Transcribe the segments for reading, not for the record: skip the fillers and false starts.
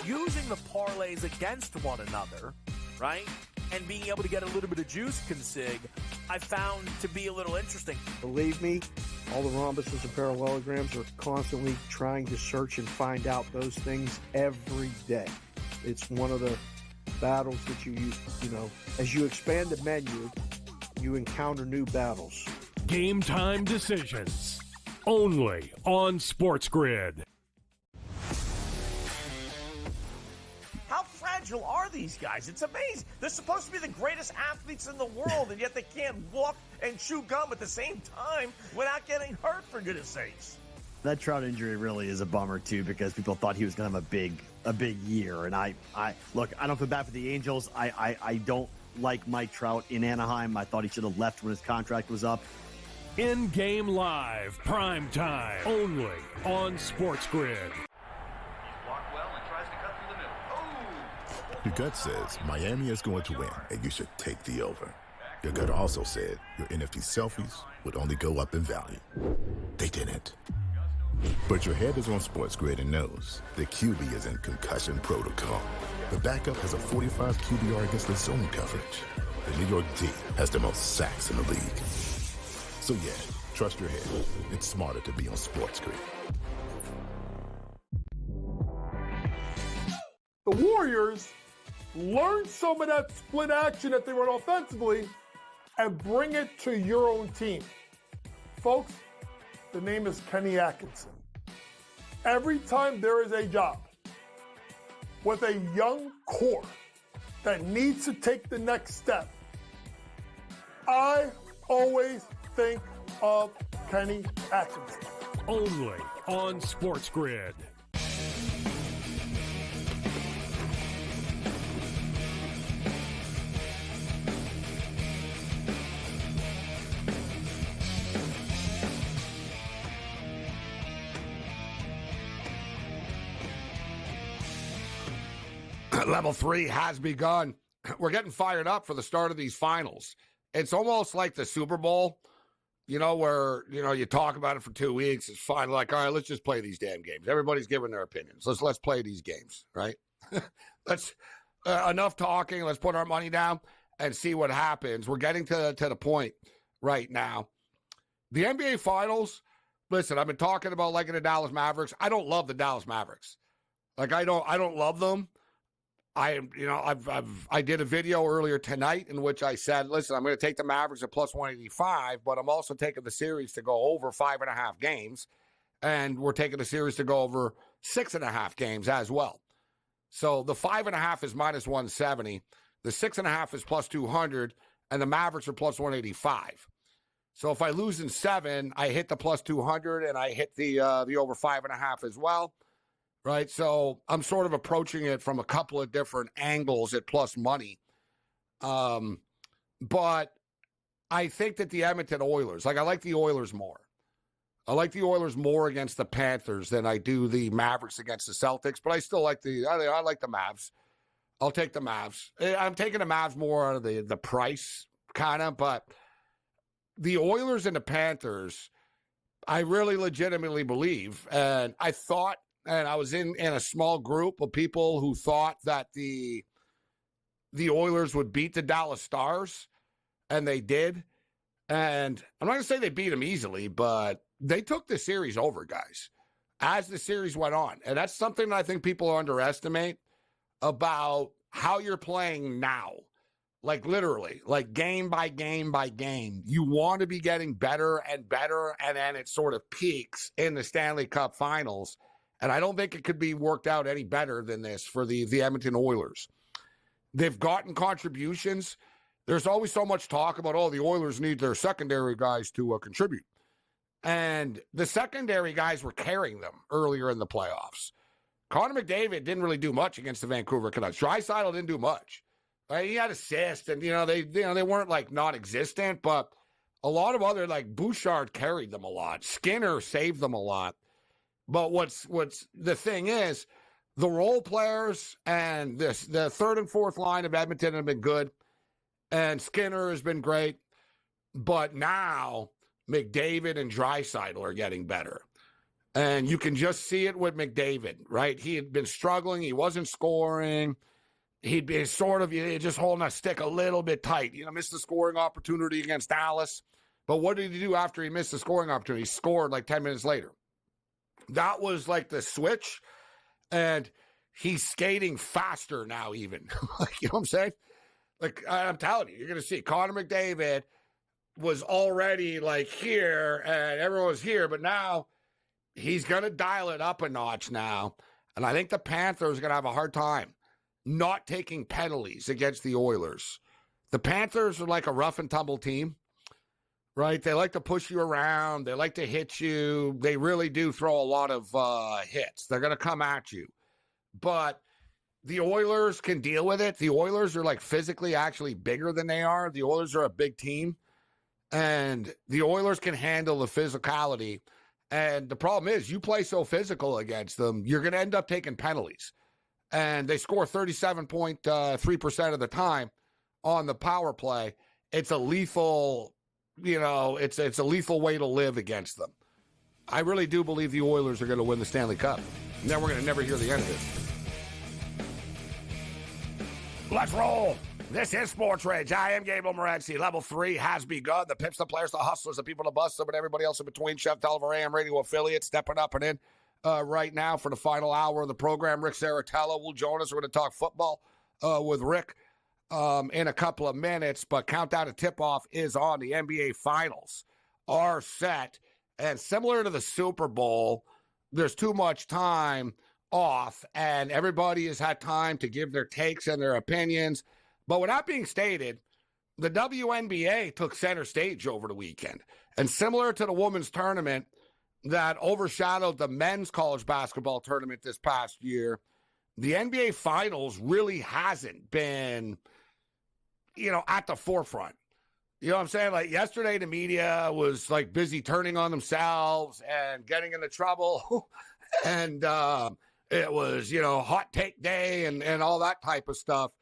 using the parlays against one another, right? And being able to get a little bit of juice consig, I found to be a little interesting. Believe me, all the rhombuses and parallelograms are constantly trying to search and find out those things every day. It's one of the battles that you use, as you expand the menu, you encounter new battles. Game time decisions, only on SportsGrid. How fragile are these guys? It's amazing. They're supposed to be the greatest athletes in the world, and yet they can't walk and chew gum at the same time without getting hurt, for goodness sakes. That Trout injury really is a bummer, too, because people thought he was going to have a big year. And I look, I don't feel bad for the Angels. I don't like Mike Trout in Anaheim. I thought he should have left when his contract was up. In-game live, prime time, only on SportsGrid. Your gut says Miami is going to win, and you should take the over. Your gut also said your NFT selfies would only go up in value. They didn't. But your head is on SportsGrid and knows the QB is in concussion protocol. The backup has a 45 QBR against the zone coverage. The New York D has the most sacks in the league. So yeah, trust your head. It's smarter to be on SportsGrid. The Warriors learn some of that split action that they run offensively and bring it to your own team. Folks, the name is Kenny Atkinson. Every time there is a job with a young core that needs to take the next step, I always think of Kenny Atkinson. Only on SportsGrid. Level 3 has begun. We're getting fired up for the start of these finals. It's almost like the Super Bowl, where, you talk about it for 2 weeks. It's fine. Like, all right, let's just play these damn games. Everybody's giving their opinions. Let's play these games, right? Let's enough talking. Let's put our money down and see what happens. We're getting to the point right now. The NBA Finals, listen, I've been talking about liking the Dallas Mavericks. I don't love the Dallas Mavericks. Like, I don't love them. I did a video earlier tonight in which I said, listen, I'm going to take the Mavericks at plus 185, but I'm also taking the series to go over 5.5 games. And we're taking the series to go over 6.5 games as well. So the 5.5 is minus 170. The 6.5 is plus 200. And the Mavericks are plus 185. So if I lose in 7, I hit the plus 200 and I hit the over 5.5 as well. Right, so I'm sort of approaching it from a couple of different angles at plus money. But I think that the Edmonton Oilers, I like the Oilers more. I like the Oilers more against the Panthers than I do the Mavericks against the Celtics. But I still like I like the Mavs. I'll take the Mavs. I'm taking the Mavs more out of the price, kind of. But the Oilers and the Panthers, I really legitimately believe. And I thought, and I was in a small group of people who thought that the Oilers would beat the Dallas Stars, and they did. And I'm not going to say they beat them easily, but they took the series over, guys, as the series went on. And that's something that I think people underestimate about how you're playing now. Like literally, like game by game by game. You want to be getting better and better, and then it sort of peaks in the Stanley Cup Finals. And I don't think it could be worked out any better than this for the Edmonton Oilers. They've gotten contributions. There's always so much talk about, the Oilers need their secondary guys to contribute. And the secondary guys were carrying them earlier in the playoffs. Connor McDavid didn't really do much against the Vancouver Canucks. Draisaitl didn't do much. Right? He had assists, and they weren't like non-existent, but a lot of other, like Bouchard carried them a lot. Skinner saved them a lot. But what's the thing is, the role players and the third and fourth line of Edmonton have been good, and Skinner has been great. But now McDavid and Draisaitl are getting better. And you can just see it with McDavid, right? He had been struggling. He wasn't scoring. He'd be sort of just holding that stick a little bit tight. Missed the scoring opportunity against Dallas. But what did he do after he missed the scoring opportunity? He scored like 10 minutes later. That was like the switch. And he's skating faster now even. You know what I'm saying? Like, I'm telling you, you're going to see Connor McDavid was already like here and everyone was here. But now he's going to dial it up a notch now. And I think the Panthers are going to have a hard time not taking penalties against the Oilers. The Panthers are like a rough and tumble team, right? They like to push you around. They like to hit you. They really do throw a lot of hits. They're going to come at you. But the Oilers can deal with it. The Oilers are like physically actually bigger than they are. The Oilers are a big team. And the Oilers can handle the physicality. And the problem is, you play so physical against them, you're going to end up taking penalties. And they score 37.3% of the time on the power play. It's a lethal, it's a lethal way to live against them. I really do believe the Oilers are going to win the Stanley Cup. And then we're going to never hear the end of it. Let's roll. This is SportsRage. I am Gabriel Morency. Level 3 has begun. The Pips, the players, the hustlers, the people to bust them, and everybody else in between. Chef Delver AM radio affiliate stepping up and in right now for the final hour of the program. Rick Saratella will join us. We're going to talk football with Rick in a couple of minutes, but countdown to tip-off is on. The NBA Finals are set, and similar to the Super Bowl, there's too much time off, and everybody has had time to give their takes and their opinions. But with that being stated, the WNBA took center stage over the weekend. And similar to the women's tournament that overshadowed the men's college basketball tournament this past year, the NBA Finals really hasn't been, at the forefront. You know what I'm saying? Like yesterday, the media was like busy turning on themselves and getting into trouble. And it was, hot take day and all that type of stuff.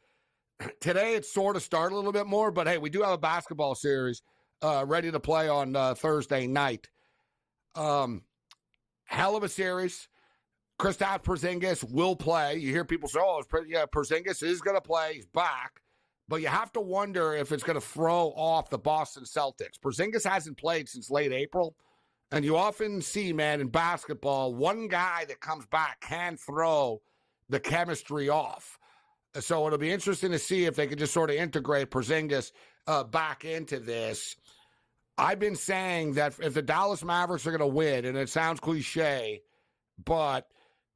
Today, it's sort of started a little bit more, but hey, we do have a basketball series ready to play on Thursday night. Hell of a series. Kristaps Porzingis will play. You hear people say, Porzingis is going to play. He's back. But you have to wonder if it's going to throw off the Boston Celtics. Porzingis hasn't played since late April. And you often see, man, in basketball, one guy that comes back can throw the chemistry off. So it'll be interesting to see if they can just sort of integrate Porzingis back into this. I've been saying that if the Dallas Mavericks are going to win, and it sounds cliche, but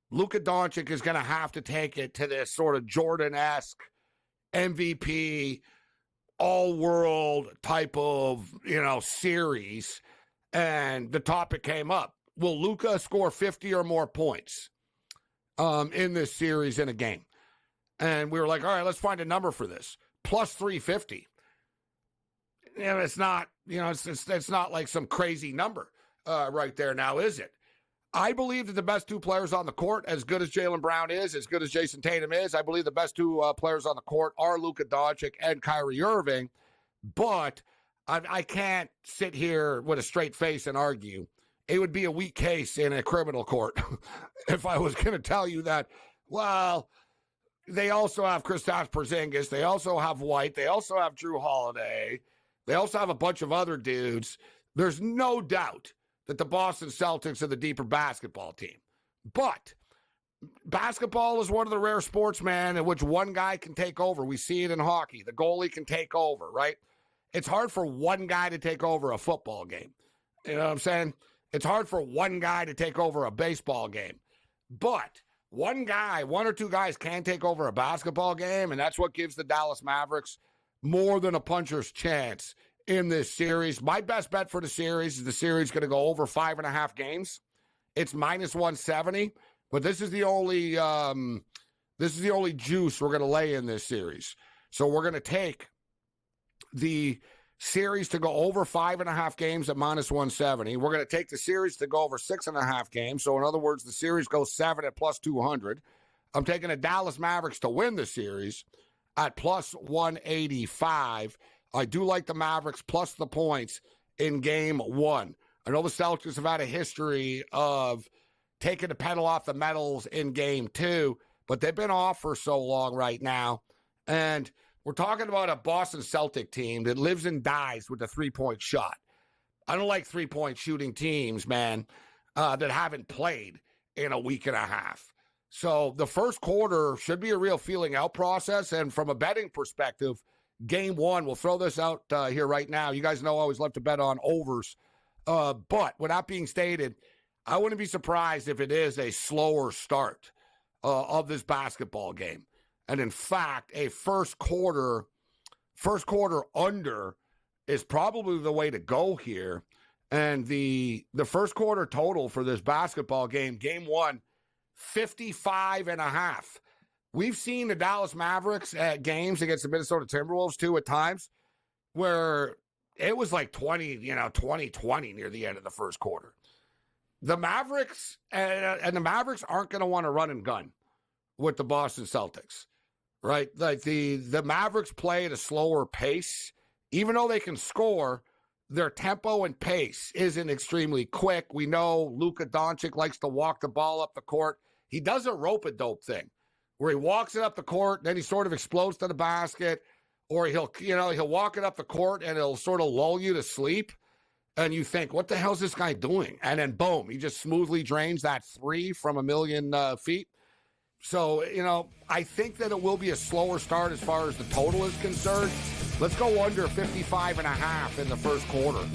Luka Doncic is going to have to take it to this sort of Jordan-esque MVP, all-world type of, series. And the topic came up. Will Luka score 50 or more points in this series in a game? And we were like, all right, let's find a number for this. Plus 350. It's not, it's not like some crazy number right there now, is it? I believe that the best two players on the court, as good as Jaylen Brown is, as good as Jason Tatum is, I believe the best two players on the court are Luka Doncic and Kyrie Irving. But I can't sit here with a straight face and argue. It would be a weak case in a criminal court if I was going to tell you that, well, they also have Kristaps Porzingis. They also have White. They also have Drew Holiday. They also have a bunch of other dudes. There's no doubt that the Boston Celtics are the deeper basketball team. But basketball is one of the rare sports, man, in which one guy can take over. We see it in hockey. The goalie can take over, right? It's hard for one guy to take over a football game. You know what I'm saying? It's hard for one guy to take over a baseball game. But one or two guys can take over a basketball game, and that's what gives the Dallas Mavericks more than a puncher's chance in this series. My best bet for the series is the series going to go over 5.5 games. It's minus 170, but this is the only juice we're going to lay in this series. So we're going to take the series to go over 5.5 games at minus 170. We're going to take the series to go over 6.5 games. So in other words, the series goes 7 at plus 200. I'm taking the Dallas Mavericks to win the series at plus 185. I do like the Mavericks plus the points in game one. I know the Celtics have had a history of taking the pedal off the metals in game 2, but they've been off for so long right now. And we're talking about a Boston Celtic team that lives and dies with a three-point shot. I don't like three-point shooting teams, man, that haven't played in a week and a half. So the first quarter should be a real feeling out process. And from a betting perspective, game 1, we'll throw this out here right now. You guys know I always love to bet on overs. But with that being stated, I wouldn't be surprised if it is a slower start of this basketball game. And in fact, a first quarter under is probably the way to go here. And the first quarter total for this basketball game, game 1, 55.5. We've seen the Dallas Mavericks at games against the Minnesota Timberwolves too at times where it was like 20-20 near the end of the first quarter. The Mavericks and the Mavericks aren't going to want to run and gun with the Boston Celtics, right? Like the Mavericks play at a slower pace. Even though they can score, their tempo and pace isn't extremely quick. We know Luka Doncic likes to walk the ball up the court. He does a rope-a-dope thing where he walks it up the court, then he sort of explodes to the basket, or he'll walk it up the court and it'll sort of lull you to sleep. And you think, what the hell is this guy doing? And then boom, he just smoothly drains that three from a million feet. So, I think that it will be a slower start as far as the total is concerned. Let's go under 55.5 in the first quarter.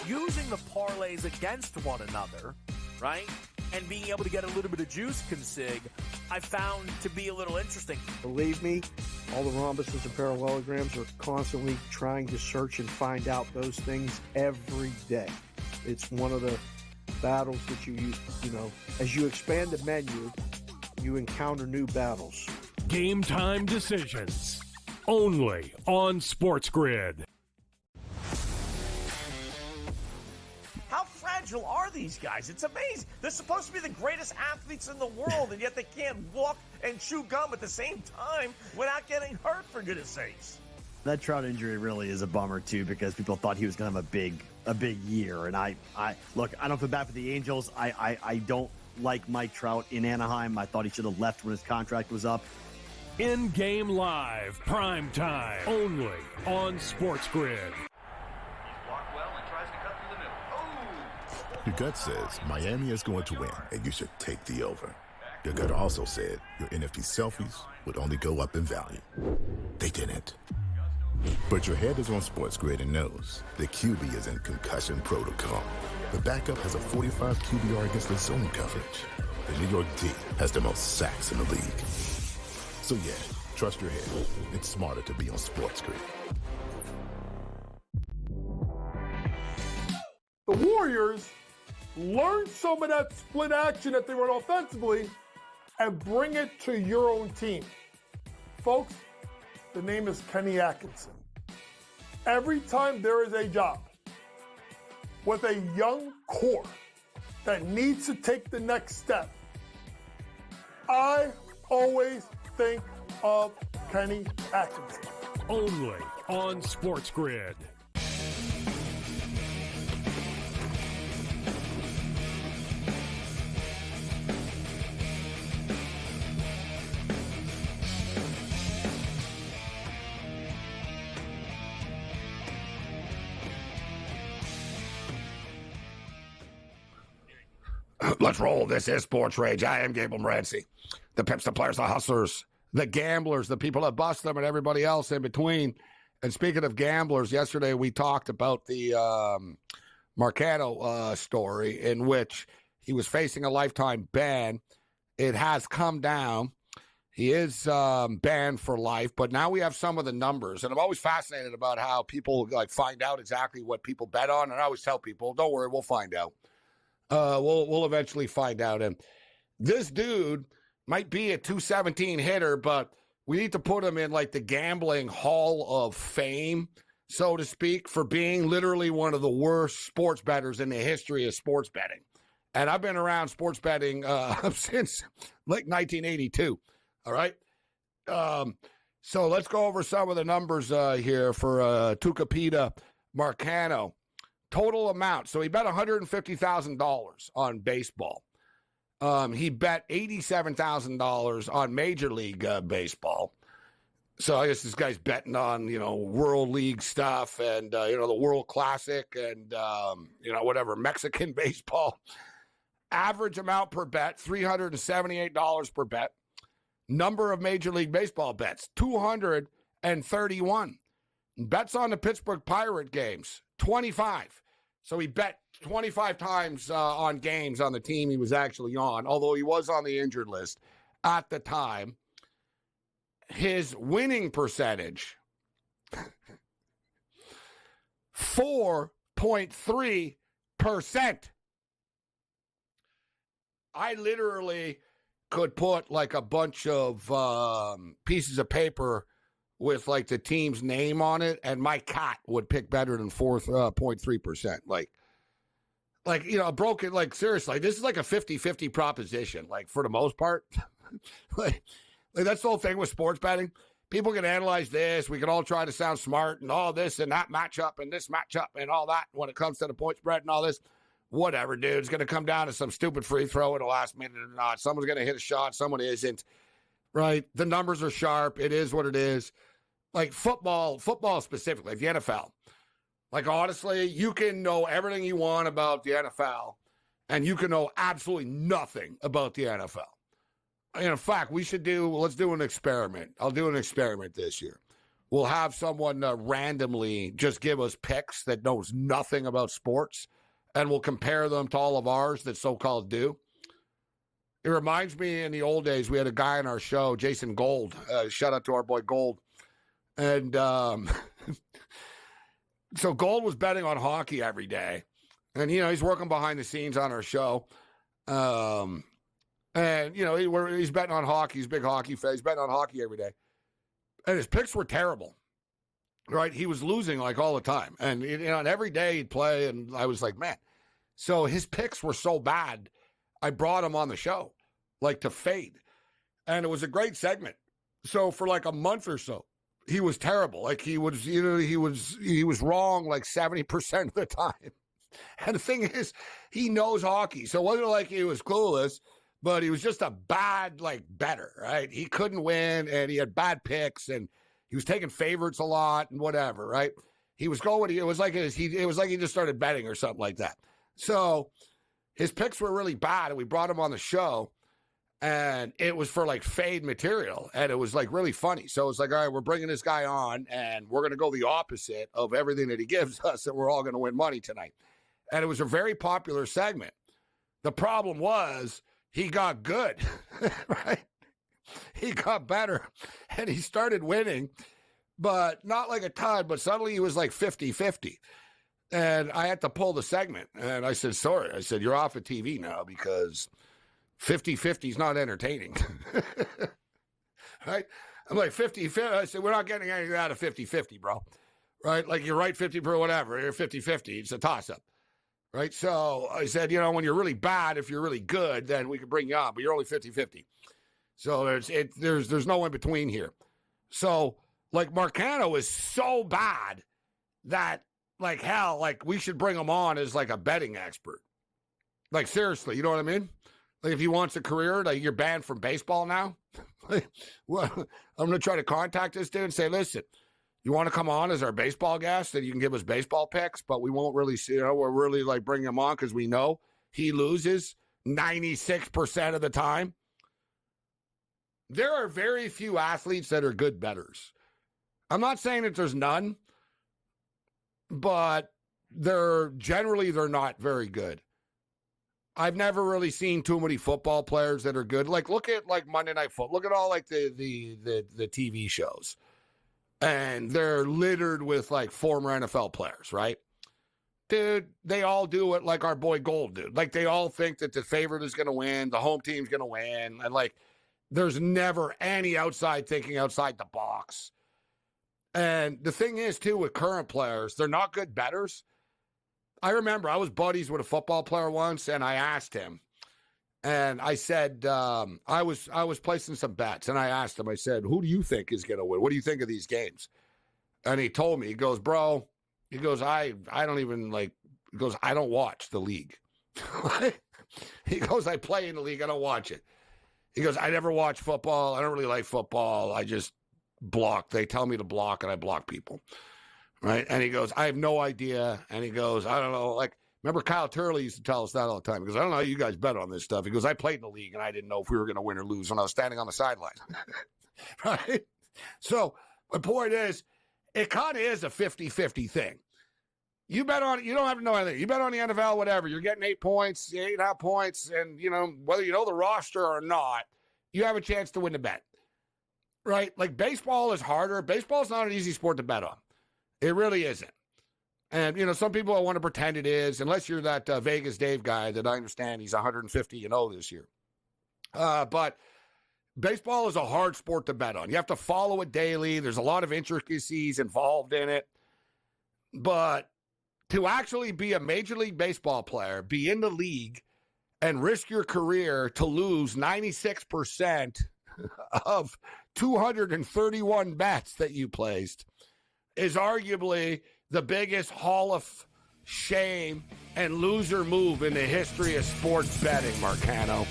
Using the parlays against one another, right, and being able to get a little bit of juice consig, I found to be a little interesting. Believe me, all the rhombuses and parallelograms are constantly trying to search and find out those things every day. It's one of the battles that you use, as you expand the menu, you encounter new battles. Game time decisions. Only on SportsGrid. How fragile are these guys? It's amazing. They're supposed to be the greatest athletes in the world, and yet they can't walk and chew gum at the same time without getting hurt, for goodness sakes. That Trout injury really is a bummer too, because people thought he was going to have a big year. And I look, I don't feel bad for the Angels. I don't like Mike Trout in Anaheim. I thought he should have left when his contract was up. In-game live, prime time, only on SportsGrid. Your gut says Miami is going to win, and you should take the over. Your gut also said your NFT selfies would only go up in value. They didn't. But your head is on SportsGrid and knows the QB is in concussion protocol. The backup has a 45 QBR against the zone coverage. The New York D has the most sacks in the league. So yeah, trust your head. It's smarter to be on SportsGrid. The Warriors learn some of that split action that they run offensively and bring it to your own team. Folks, the name is Kenny Atkinson. Every time there is a job with a young core that needs to take the next step, I always think of Kenny Atkinson. Only on SportsGrid. Let's roll. This is SportsRage. I am Gabriel Morency. The pimps, the players, the hustlers, the gamblers, the people that bust them, and everybody else in between. And speaking of gamblers, yesterday we talked about the Marcano story in which he was facing a lifetime ban. It has come down. He is banned for life, but now we have some of the numbers. And I'm always fascinated about how people find out exactly what people bet on. And I always tell people, don't worry, we'll find out. We'll eventually find out. And this dude might be a 217 hitter, but We need to put him in like the gambling hall of fame, so to speak, for being literally one of the worst sports bettors in the history of sports betting. And I've been around sports betting since like 1982. All right. So let's go over some of the numbers here for Tucapita Marcano. Total amount. So he bet $150,000 on baseball. He bet $87,000 on Major League Baseball. So I guess this guy's betting on, World League stuff and, the World Classic and, whatever, Mexican baseball. Average amount per bet, $378 per bet. Number of Major League Baseball bets, 231. Bets on the Pittsburgh Pirate games, 25. So he bet 25 times on games on the team he was actually on, although he was on the injured list at the time. His winning percentage, 4.3%. I literally could put like a bunch of pieces of paper with like the team's name on it, and my cat would pick better than 4.3%. Broken, like seriously, this is like a 50-50 proposition, like for the most part. like that's the whole thing with sports betting. People can analyze this. We can all try to sound smart and all this and that matchup and this matchup and all that when it comes to the point spread and all this. Whatever, dude. It's going to come down to some stupid free throw in the last minute or not. Someone's going to hit a shot. Someone isn't. Right? The numbers are sharp. It is what it is. Like football specifically, the NFL. Like, honestly, you can know everything you want about the NFL, and you can know absolutely nothing about the NFL. And in fact, let's do an experiment. I'll do an experiment this year. We'll have someone randomly just give us picks that knows nothing about sports, and we'll compare them to all of ours that so-called do. It reminds me in the old days, we had a guy on our show, Jason Gold. Shout out to our boy Gold. And so Gold was betting on hockey every day. And, he's working behind the scenes on our show. And, he's betting on hockey. He's a big hockey fan. He's betting on hockey every day. And his picks were terrible. Right? He was losing like all the time. And, and every day he'd play. And I was like, man. So his picks were so bad, I brought him on the show, like to fade. And it was a great segment. So for like a month or so, he was terrible. Like he was wrong like 70% of the time. And the thing is, he knows hockey. So it wasn't like he was clueless, but he was just a bad, better, right? He couldn't win and he had bad picks and he was taking favorites a lot and whatever, right? He was going, it was like he just started betting or something like that. So his picks were really bad, and we brought him on the show, and it was for fade material, and it was really funny. So it's like, all right, we're bringing this guy on, and we're going to go the opposite of everything that he gives us, and we're all going to win money tonight. And it was a very popular segment. The problem was he got good, right? He got better, and he started winning, but not like a ton, but suddenly he was 50-50. And I had to pull the segment. And I said, sorry. I said, you're off of TV now because 50-50 is not entertaining. Right? I'm like, 50-50. I said, we're not getting anything out of 50-50, bro. Right? Like, you're right 50 per whatever. You're 50-50. It's a toss-up. Right? So I said, when you're really bad, if you're really good, then we can bring you on. But you're only 50-50. So there's no in between here. So, Marcano is so bad that, hell, we should bring him on as, a betting expert. Seriously, you know what I mean? If he wants a career, you're banned from baseball now. Well, I'm going to try to contact this dude and say, listen, you want to come on as our baseball guest and you can give us baseball picks, but we won't really see, we're really, bringing him on because we know he loses 96% of the time. There are very few athletes that are good bettors. I'm not saying that there's none, but they're not very good. I've never really seen too many football players that are good. Look at Monday Night Football. Look at all the TV shows, and they're littered with former NFL players, right? Dude, they all do it like our boy Gold did. They all think that the favorite is going to win, the home team's going to win, and There's never any outside thinking outside the box. And the thing is, too, with current players, they're not good bettors. I remember I was buddies with a football player once, and I asked him, and I said, I was placing some bets, and I asked him, I said, who do you think is going to win? What do you think of these games? And he told me, he goes, bro, he goes, I don't even he goes, I don't watch the league. He goes, I play in the league, I don't watch it. He goes, I never watch football. I don't really like football. I just block. They tell me to block, and I block people. Right? And he goes, I have no idea. And he goes, I don't know. Remember Kyle Turley used to tell us that all the time. He goes, I don't know how you guys bet on this stuff. He goes, I played in the league, and I didn't know if we were going to win or lose when I was standing on the sideline. Right? So my point is, it kind of is a 50-50 thing. You bet on it. You don't have to know anything. You bet on the NFL, whatever. You're getting 8 points, 8.5 points, and, whether you know the roster or not, you have a chance to win the bet. Right? Baseball is harder. Baseball is not an easy sport to bet on. It really isn't. And, some people want to pretend it is, unless you're that Vegas Dave guy that I understand he's 150-0 this year. But baseball is a hard sport to bet on. You have to follow it daily. There's a lot of intricacies involved in it. But to actually be a Major League Baseball player, be in the league, and risk your career to lose 96% of 231 bets that you placed is arguably the biggest Hall of Shame and loser move in the history of sports betting, Marcano.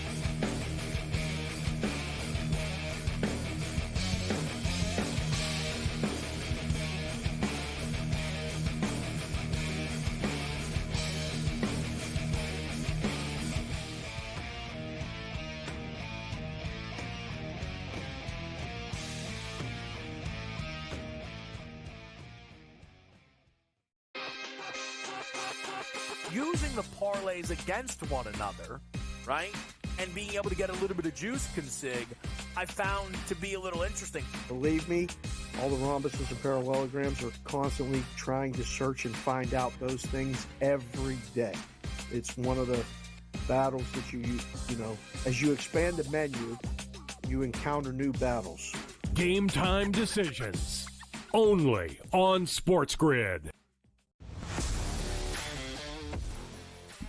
Using the parlays against one another, right? And being able to get a little bit of juice consig, I found to be a little interesting. Believe me, all the rhombuses and parallelograms are constantly trying to search and find out those things every day. It's one of the battles that you as you expand the menu, you encounter new battles. Game time decisions. Only on SportsGrid.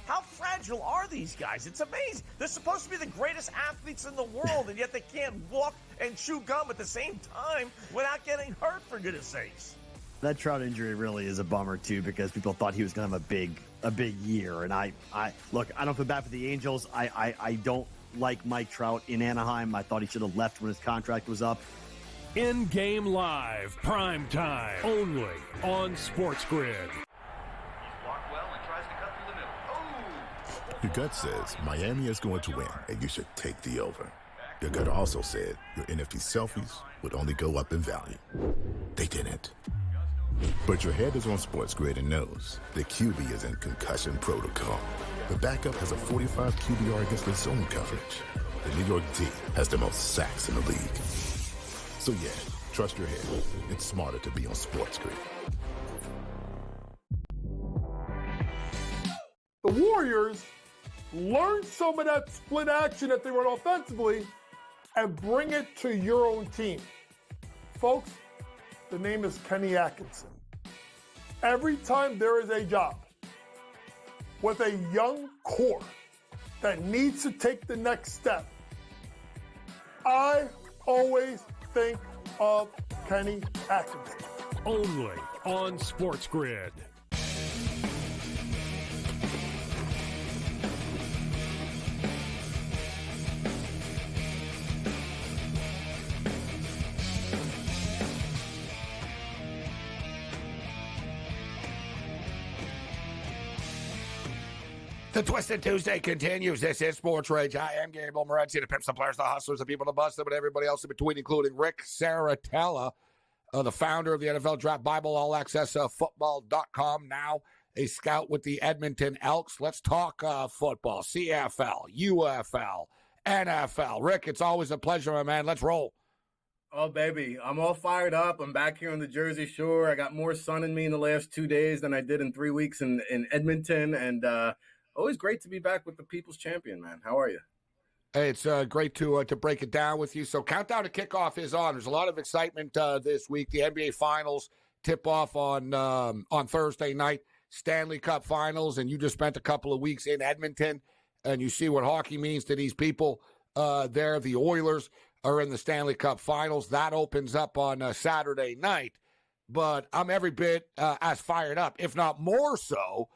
How fragile are these guys? It's amazing. They're supposed to be the greatest athletes in the world, and yet they can't walk and chew gum at the same time without getting hurt, for goodness sakes. That Trout injury really is a bummer, too, because people thought he was going to have a big year. And I don't feel bad for the Angels. I don't like Mike Trout in Anaheim. I thought he should have left when his contract was up. In-game live, prime time, only on SportsGrid. Your gut says Miami is going to win, and you should take the over. Your gut also said your NFT selfies would only go up in value. They didn't. But your head is on SportsGrid and knows the QB is in concussion protocol. The backup has a 45 QBR against the zone coverage. The New York D has the most sacks in the league. So yeah, trust your head. It's smarter to be on SportsGrid. The Warriors learn some of that split action that they run offensively and bring it to your own team. Folks, the name is Kenny Atkinson. Every time there is a job with a young core that needs to take the next step, I always think of Kenny Atkinson. Only on SportsGrid. The Twisted Tuesday continues. This is SportsRage. I am Gabriel Morency, the pimps, the players, the hustlers, the people, the bust, but everybody else in between, including Rick Saratella, the founder of the NFL Draft Bible, All Access Football.com, now a scout with the Edmonton Elks. Let's talk football, CFL, UFL, NFL. Rick, it's always a pleasure, my man. Let's roll. Oh, baby. I'm all fired up. I'm back here on the Jersey Shore. I got more sun in me in the last 2 days than I did in 3 weeks in Edmonton, and always great to be back with the People's Champion, man. How are you? It's great to break it down with you. So countdown to kickoff is on. There's a lot of excitement this week. The NBA Finals tip off on Thursday night. Stanley Cup Finals, and you just spent a couple of weeks in Edmonton, and you see what hockey means to these people there. The Oilers are in the Stanley Cup Finals. That opens up on Saturday night. But I'm every bit as fired up, if not more so,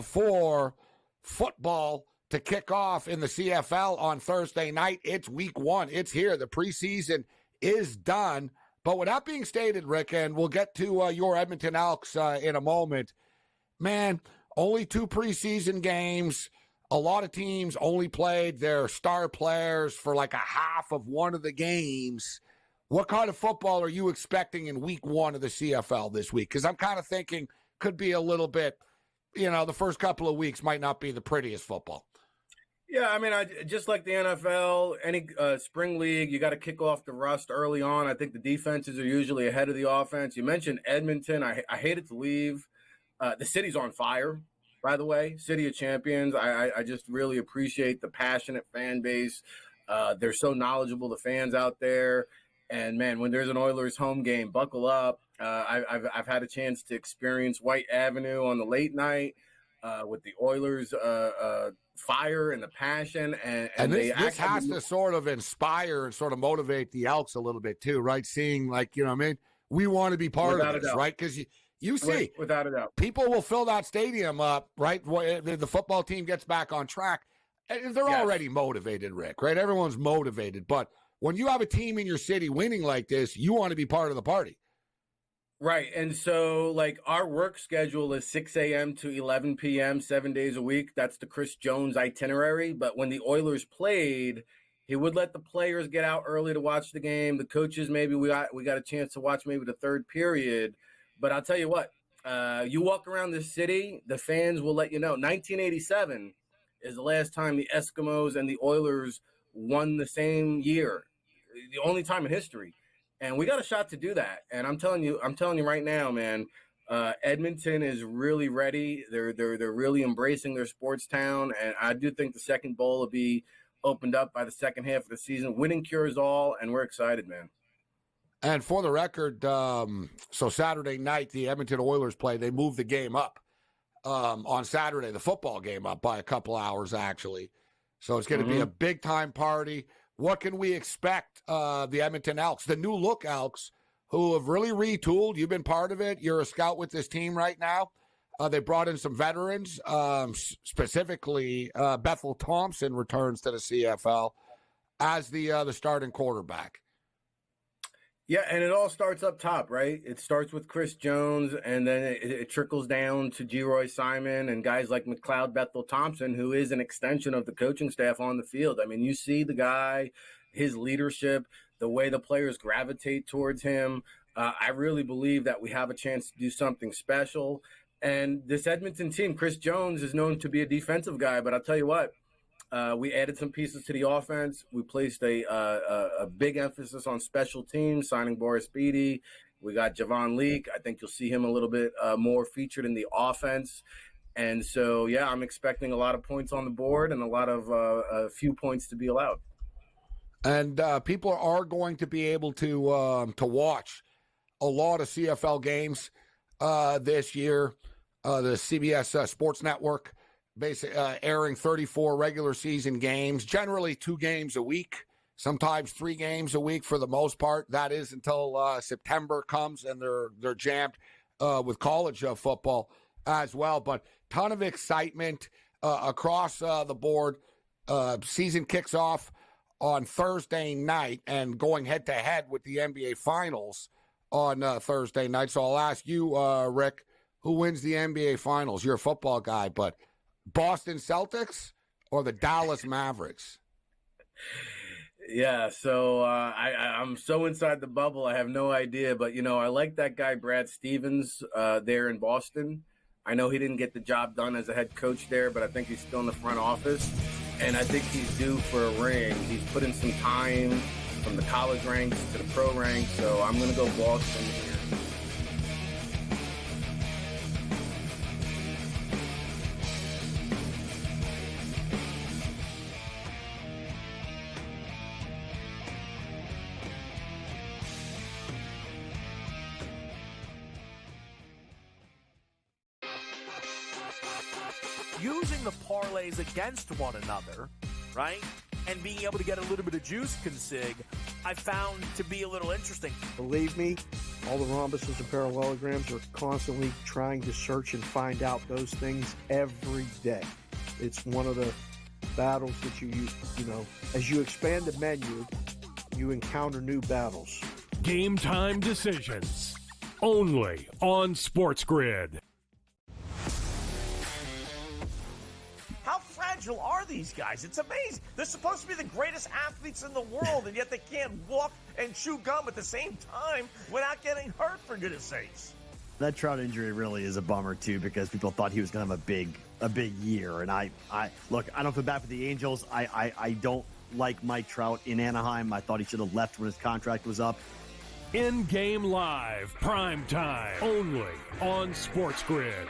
for football to kick off in the CFL on Thursday night. It's week 1. It's here. The preseason is done. But with that being stated, Rick, and we'll get to your Edmonton Elks in a moment, man, only 2 preseason games. A lot of teams only played their star players for like a half of one of the games. What kind of football are you expecting in week 1 of the CFL this week? Because I'm kind of thinking could be a little bit, the first couple of weeks might not be the prettiest football. Yeah, I mean, just like the NFL, any spring league, you got to kick off the rust early on. I think the defenses are usually ahead of the offense. You mentioned Edmonton. I hated to leave. The city's on fire, by the way. City of Champions. I just really appreciate the passionate fan base. They're so knowledgeable, the fans out there. And, man, when there's an Oilers home game, buckle up. I've had a chance to experience White Avenue on the late night with the Oilers fire and the passion. And this has to sort of inspire and sort of motivate the Elks a little bit too, right? Seeing we want to be part of this, right? Because you see, without a doubt, people will fill that stadium up, right? The football team gets back on track. They're already motivated, Rick, right? Everyone's motivated. But when you have a team in your city winning like this, you want to be part of the party. Right. And so, our work schedule is 6 a.m. to 11 p.m., 7 days a week. That's the Chris Jones itinerary. But when the Oilers played, he would let the players get out early to watch the game. The coaches, maybe we got a chance to watch maybe the third period. But I'll tell you what, you walk around the city, the fans will let you know. 1987 is the last time the Eskimos and the Oilers won the same year, the only time in history. And we got a shot to do that. And I'm telling you right now, man, Edmonton is really ready. They're really embracing their sports town. And I do think the second bowl will be opened up by the second half of the season. Winning cures all, and we're excited, man. And for the record, so Saturday night, the Edmonton Oilers play. They moved the game up on Saturday, the football game up by a couple hours, actually. So it's going to be a big-time party. What can we expect, the Edmonton Elks, the new look Elks, who have really retooled? You've been part of it. You're a scout with this team right now. They brought in some veterans, specifically Bethel Thompson returns to the CFL as the starting quarterback. Yeah, and it all starts up top, right? It starts with Chris Jones, and then it trickles down to G. Simon and guys like McLeod Bethel Thompson, who is an extension of the coaching staff on the field. I mean, you see the guy, his leadership, the way the players gravitate towards him. I really believe that we have a chance to do something special. And this Edmonton team, Chris Jones is known to be a defensive guy, but I'll tell you what, we added some pieces to the offense. We placed a big emphasis on special teams, signing Boris Beatty. We got Javon Leake. I think you'll see him a little bit more featured in the offense. And so, yeah, I'm expecting a lot of points on the board and a lot of a few points to be allowed. And people are going to be able to watch a lot of CFL games this year. The CBS Sports Network basically airing 34 regular season games, generally 2 games a week, sometimes 3 games a week for the most part. That is until September comes and they're jammed with college football as well. But ton of excitement across the board. Season kicks off on Thursday night and going head-to-head with the NBA Finals on Thursday night. So I'll ask you, Rick, who wins the NBA Finals? You're a football guy, but Boston Celtics or the Dallas Mavericks? Yeah, so I'm so inside the bubble, I have no idea. But, I like that guy, Brad Stevens, there in Boston. I know he didn't get the job done as a head coach there, but I think he's still in the front office. And I think he's due for a ring. He's put in some time from the college ranks to the pro ranks. So I'm going to go Boston here. using the parlays against one another, right? And being able to get a little bit of juice consig, I found to be a little interesting. Believe me, all the rhombuses and parallelograms are constantly trying to search and find out those things every day. It's one of the battles that you use, as you expand the menu, you encounter new battles. Game time decisions. Only on SportsGrid. How fragile are these guys? It's amazing. They're supposed to be the greatest athletes in the world, and yet they can't walk and chew gum at the same time without getting hurt, for goodness sakes. That Trout injury really is a bummer too, because people thought he was going to have a big year. And I look, I don't feel bad for the Angels. I don't like Mike Trout in Anaheim. I thought he should have left when his contract was up. In-game live, prime time, only on SportsGrid.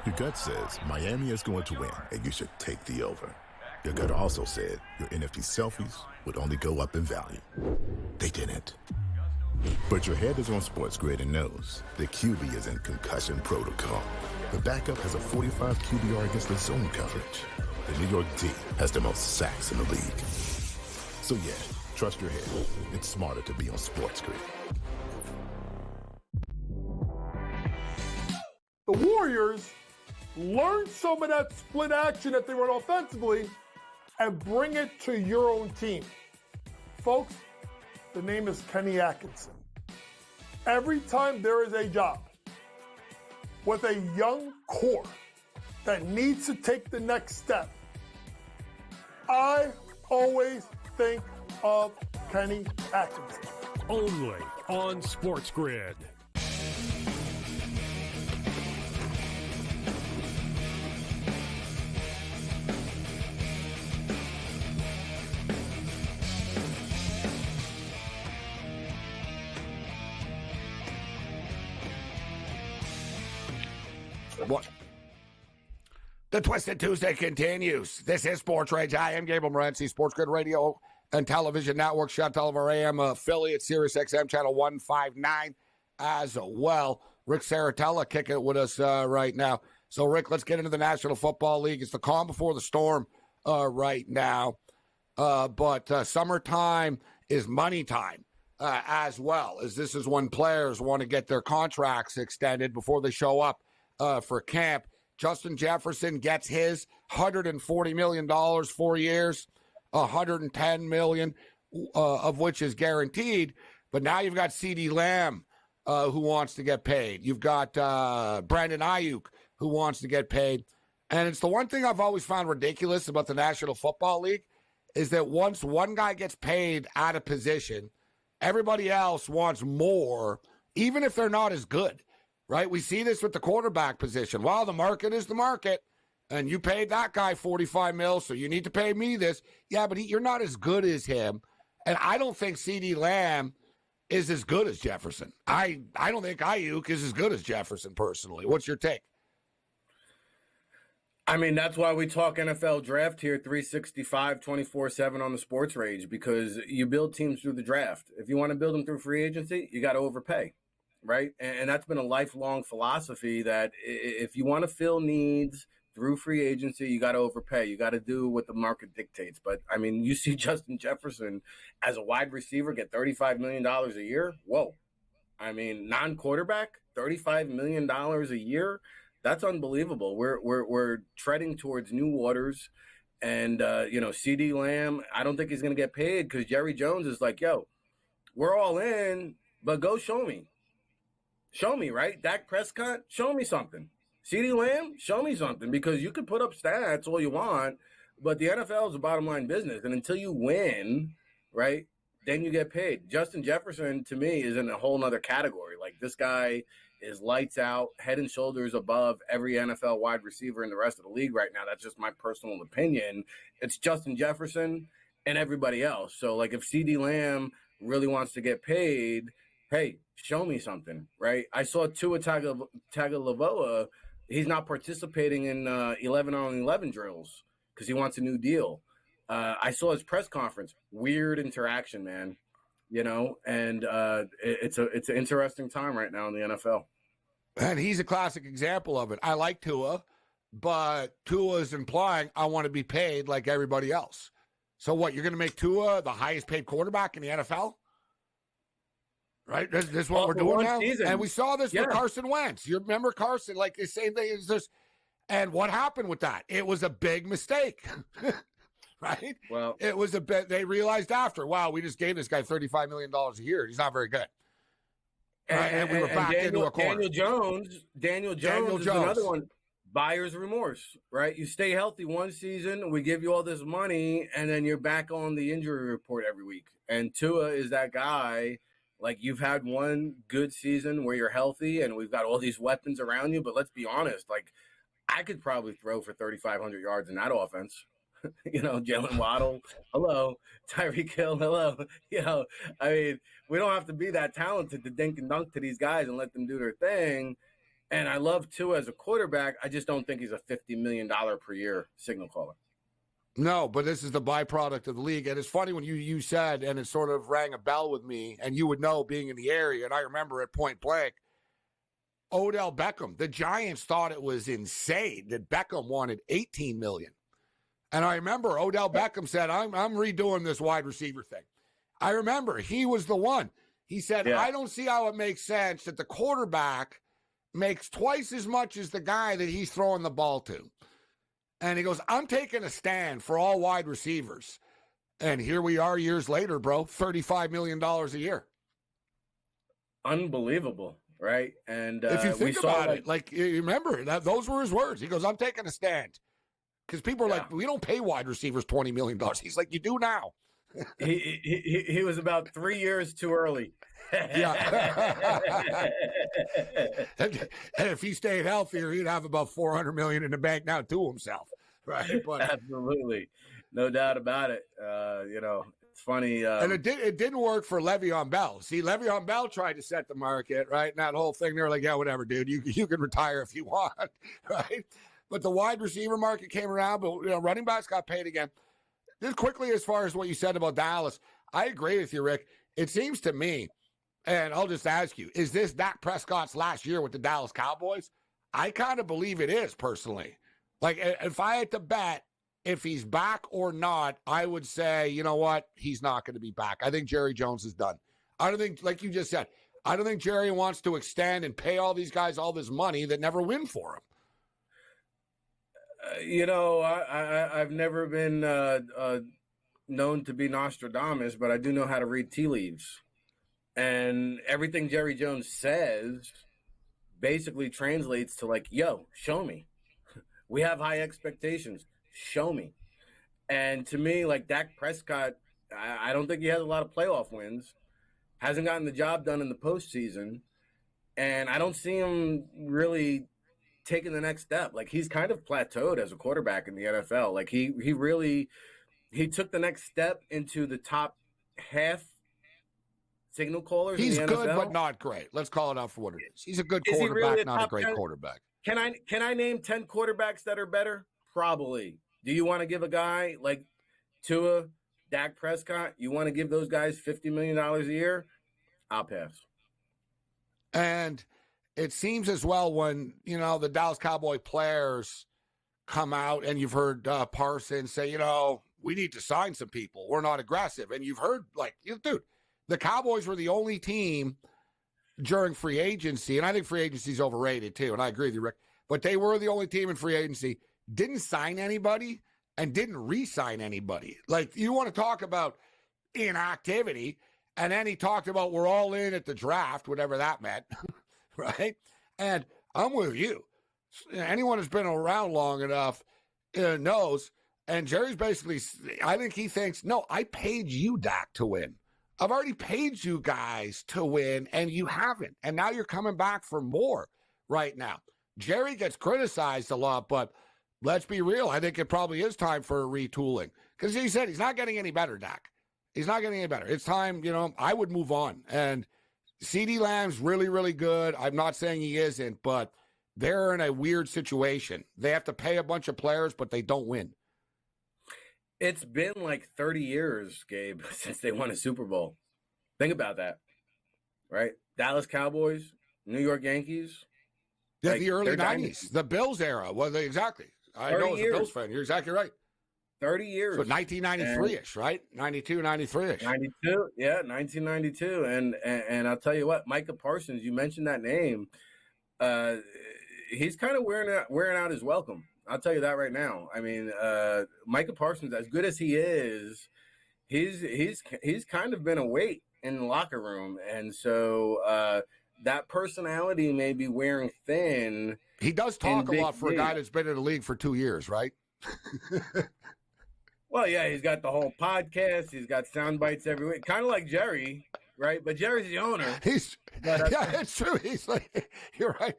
Your gut says Miami is going to win, and you should take the over. Your gut also said your NFT selfies would only go up in value. They didn't. But your head is on SportsGrid and knows the QB is in concussion protocol. The backup has a 45 QBR against the zone coverage. The New York D has the most sacks in the league. So yeah, trust your head. It's smarter to be on SportsGrid. The Warriors learn some of that split action that they run offensively and bring it to your own team. Folks, the name is Kenny Atkinson. Every time there is a job with a young core that needs to take the next step, I always think of Kenny Atkinson. Only on SportsGrid. What? The Twisted Tuesday continues. This is SportsRage. I am Gabriel Morency, SportsGrid Radio and Television Network. Shout out to all of our AM affiliates, SiriusXM Channel 159 as well. Rick Saratella kicking it with us right now. So, Rick, let's get into the National Football League. It's the calm before the storm right now. But summertime is money time as well, as this is when players want to get their contracts extended before they show up for camp. Justin Jefferson gets his $140 million, 4 years, $110 million of which is guaranteed. But now you've got CeeDee Lamb who wants to get paid. You've got Brandon Ayuk who wants to get paid. And it's the one thing I've always found ridiculous about the National Football League is that once one guy gets paid at a position, everybody else wants more, even if they're not as good. Right? We see this with the quarterback position. Well, the market is the market, and you paid that guy $45 million, so you need to pay me this. Yeah, but you're not as good as him. And I don't think CeeDee Lamb is as good as Jefferson. I don't think Ayuk is as good as Jefferson, personally. What's your take? I mean, that's why we talk NFL draft here, 365, 24/7 on the SportsRage, because you build teams through the draft. If you want to build them through free agency, you got to overpay. Right. And that's been a lifelong philosophy that if you want to fill needs through free agency, you got to overpay. You got to do what the market dictates. But I mean, you see Justin Jefferson as a wide receiver get $35 million a year. Whoa. I mean, non-quarterback, $35 million a year. That's unbelievable. We're treading towards new waters. And, CeeDee Lamb, I don't think he's going to get paid because Jerry Jones is like, yo, we're all in, but go show me. Show me, right? Dak Prescott, show me something. CeeDee Lamb, show me something, because you can put up stats all you want, but the NFL is a bottom line business. And until you win, right, then you get paid. Justin Jefferson, to me, is in a whole nother category. Like, this guy is lights out, head and shoulders above every NFL wide receiver in the rest of the league right now. That's just my personal opinion. It's Justin Jefferson and everybody else. So, like, if CeeDee Lamb really wants to get paid, hey, show me something, right? I saw Tua Tagovailoa. He's not participating in 11-on-11 drills because he wants a new deal. I saw his press conference. Weird interaction, man. And it's an interesting time right now in the NFL. And he's a classic example of it. I like Tua, but Tua is implying I want to be paid like everybody else. So what, you're going to make Tua the highest paid quarterback in the NFL? Right? This is what we're doing now? Season. And we saw this with Carson Wentz. You remember Carson, like the same thing is this. And what happened with that? It was a big mistake. Right? Well, it was a bit, they realized after, wow, we just gave this guy $35 million a year. He's not very good. And we were back into a corner. Daniel Jones is another one. Buyer's remorse, right? You stay healthy one season, we give you all this money, and then you're back on the injury report every week. And Tua is that guy. Like, you've had one good season where you're healthy and we've got all these weapons around you, but let's be honest, like, I could probably throw for 3,500 yards in that offense. Jalen Waddle, hello. Tyreek Hill, hello. I mean, we don't have to be that talented to dink and dunk to these guys and let them do their thing. And I love Tua as a quarterback. I just don't think he's a $50 million per year signal caller. No, but this is the byproduct of the league. And it's funny when you said, and it sort of rang a bell with me, and you would know being in the area, and I remember at point blank, Odell Beckham, the Giants thought it was insane that Beckham wanted $18 million. And I remember Odell Beckham said, I'm redoing this wide receiver thing. I remember he was the one. He said, I don't see how it makes sense that the quarterback makes twice as much as the guy that he's throwing the ball to. And he goes, I'm taking a stand for all wide receivers. And here we are years later, bro, $35 million a year. Unbelievable, right? And if you think about it, like, you remember, those were his words. He goes, I'm taking a stand. Because people are like, we don't pay wide receivers $20 million. He's like, you do now. he was about 3 years too early. Yeah. And if he stayed healthier, he'd have about $400 million in the bank now to himself. Right. But, absolutely. No doubt about it. It's funny. And it didn't work for Le'Veon Bell. See, Le'Veon Bell tried to set the market, right? And that whole thing, they're like, yeah, whatever, dude. You can retire if you want, right? But the wide receiver market came around, but running backs got paid again. Just quickly, as far as what you said about Dallas, I agree with you, Rick. It seems to me, and I'll just ask you, is this Dak Prescott's last year with the Dallas Cowboys? I kind of believe it is, personally. Like, if I had to bet if he's back or not, I would say, you know what? He's not going to be back. I think Jerry Jones is done. I don't think, like you just said, I don't think Jerry wants to extend and pay all these guys all this money that never win for him. I've never been known to be Nostradamus, but I do know how to read tea leaves. And everything Jerry Jones says basically translates to like, yo, show me. We have high expectations. Show me. And to me, like Dak Prescott, I don't think he has a lot of playoff wins. Hasn't gotten the job done in the postseason. And I don't see him really taking the next step. Like, he's kind of plateaued as a quarterback in the NFL. Like, he took the next step into the top half signal callers. He's in the good, NFL. but not great. Let's call it out for what it is. He's a good quarterback, not a great 10? quarterback. Can I name 10 quarterbacks that are better? Probably. Do you want to give a guy like Tua, Dak Prescott, you want to give those guys $50 million a year? I'll pass. And it seems as well when, the Dallas Cowboy players come out and you've heard Parsons say, we need to sign some people. We're not aggressive. And you've heard, dude, the Cowboys were the only team during free agency, and I think free agency is overrated too, and I agree with you, Rick, but they were the only team in free agency, didn't sign anybody and didn't re-sign anybody. Like, you want to talk about inactivity, and then he talked about we're all in at the draft, whatever that meant. Right? And I'm with you. Anyone who's been around long enough knows. And Jerry's basically, I think he thinks, no, I paid you, Dak, to win. I've already paid you guys to win, and you haven't. And now you're coming back for more right now. Jerry gets criticized a lot, but let's be real. I think it probably is time for a retooling. Because he said he's not getting any better, Dak. He's not getting any better. It's time, I would move on. And CeeDee Lamb's really, really good. I'm not saying he isn't, but they're in a weird situation. They have to pay a bunch of players, but they don't win. It's been like 30 years, Gabe, since they won a Super Bowl. Think about that, right? Dallas Cowboys, New York Yankees, Yeah, Like, the early they're 90s, the Bills era. Well, exactly. I 30 know as a years. Bills fan, you're exactly right. 30 years. So 1993-ish, right? 92, 93-ish. 92, yeah, 1992. And I'll tell you what, Micah Parsons, you mentioned that name. He's kind of wearing out his welcome. I'll tell you that right now. I mean, Micah Parsons, as good as he is, he's kind of been a weight in the locker room, and so that personality may be wearing thin. He does talk a lot for a guy that's been in the league for 2 years, right? Well, yeah, he's got the whole podcast. He's got sound bites every week, kind of like Jerry, right? But Jerry's the owner. Yeah, it's true. He's like, you're right.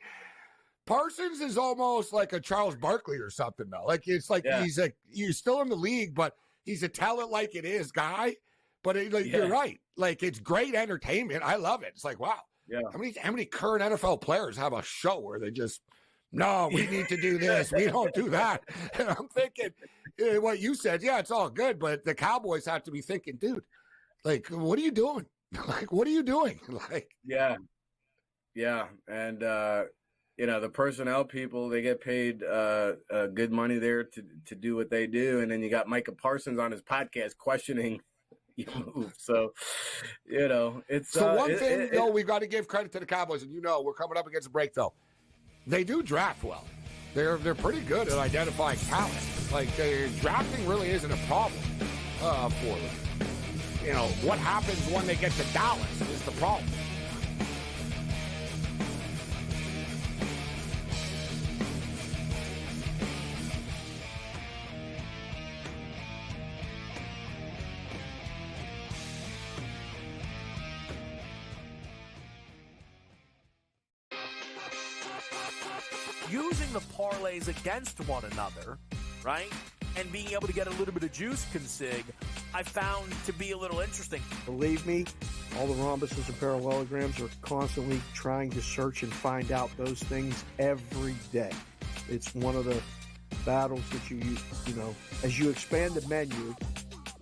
Parsons is almost like a Charles Barkley or something, though. Like he's still in the league, but he's a tell it like it is guy. But you're right. Like, it's great entertainment. I love it. It's like, wow. Yeah. How many current NFL players have a show where they just, no, we need to do this. We don't do that. And I'm thinking, what you said, yeah, it's all good, but the Cowboys have to be thinking, dude, like, what are you doing? Like, what are you doing? Like, yeah. And, the personnel people, they get paid good money there to do what they do. And then you got Micah Parsons on his podcast questioning your move. So, it's so one thing, though, we've got to give credit to the Cowboys. And, we're coming up against a break, though. They do draft well. They're pretty good at identifying talent. Like, drafting really isn't a problem for them. What happens when they get to Dallas is the problem. Using the parlays against one another, right? And being able to get a little bit of juice consig, I found to be a little interesting. Believe me, all the rhombuses and parallelograms are constantly trying to search and find out those things every day. It's one of the battles that you as you expand the menu,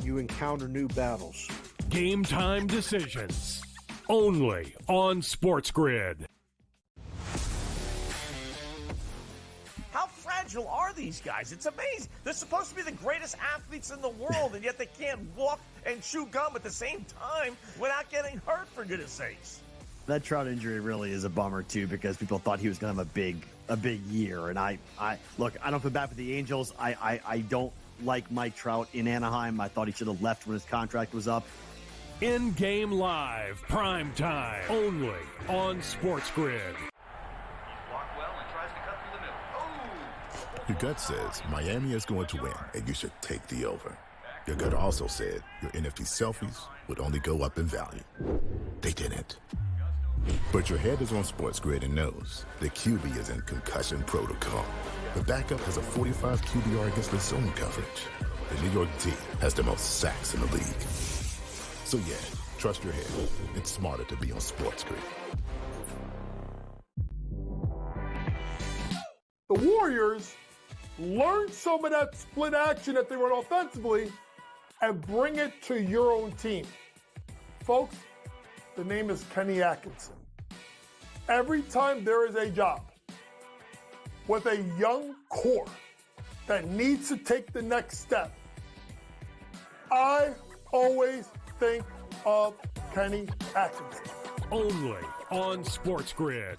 you encounter new battles. Game time decisions. Only on SportsGrid. How fragile are these guys? It's amazing. They're supposed to be the greatest athletes in the world, and yet they can't walk and chew gum at the same time without getting hurt, for goodness sakes. That Trout injury really is a bummer, too, because people thought he was going to have a big year. And I don't feel bad for the Angels. I don't like Mike Trout in Anaheim. I thought he should have left when his contract was up. In-game live, prime time, only on SportsGrid. Your gut says Miami is going to win, and you should take the over. Your gut also said your NFT selfies would only go up in value. They didn't. But your head is on SportsGrid and knows the QB is in concussion protocol. The backup has a 45 QBR against the zone coverage. The New York D has the most sacks in the league. So yeah, trust your head. It's smarter to be on SportsGrid. The Warriors learn some of that split action that they run offensively and bring it to your own team. Folks, the name is Kenny Atkinson. Every time there is a job with a young core that needs to take the next step, I always think of Kenny Atkinson. Only on SportsGrid.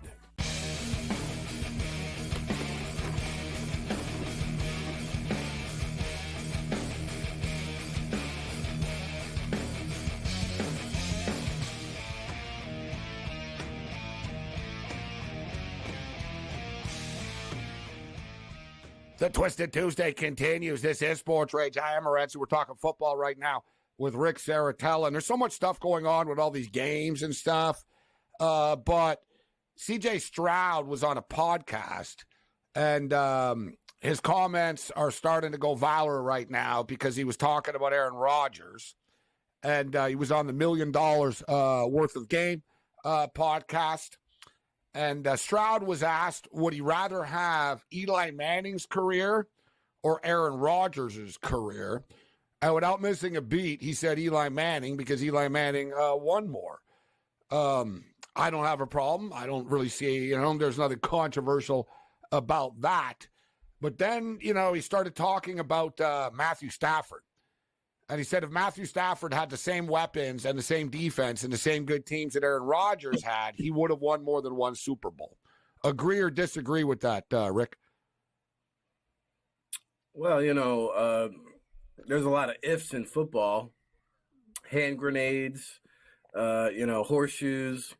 The Twisted Tuesday continues. This is SportsRage. I am Morency. We're talking football right now with Rick Saratella. And there's so much stuff going on with all these games and stuff. But C.J. Stroud was on a podcast, and his comments are starting to go viral right now because he was talking about Aaron Rodgers. And he was on the $1 Million Worth of Game podcast. And Stroud was asked, would he rather have Eli Manning's career or Aaron Rodgers' career? And without missing a beat, he said Eli Manning because Eli Manning won more. I don't have a problem. I don't really see, there's nothing controversial about that. But then, he started talking about Matthew Stafford. And he said if Matthew Stafford had the same weapons and the same defense and the same good teams that Aaron Rodgers had, he would have won more than one Super Bowl. Agree or disagree with that, Rick? Well, there's a lot of ifs in football. Hand grenades, horseshoes,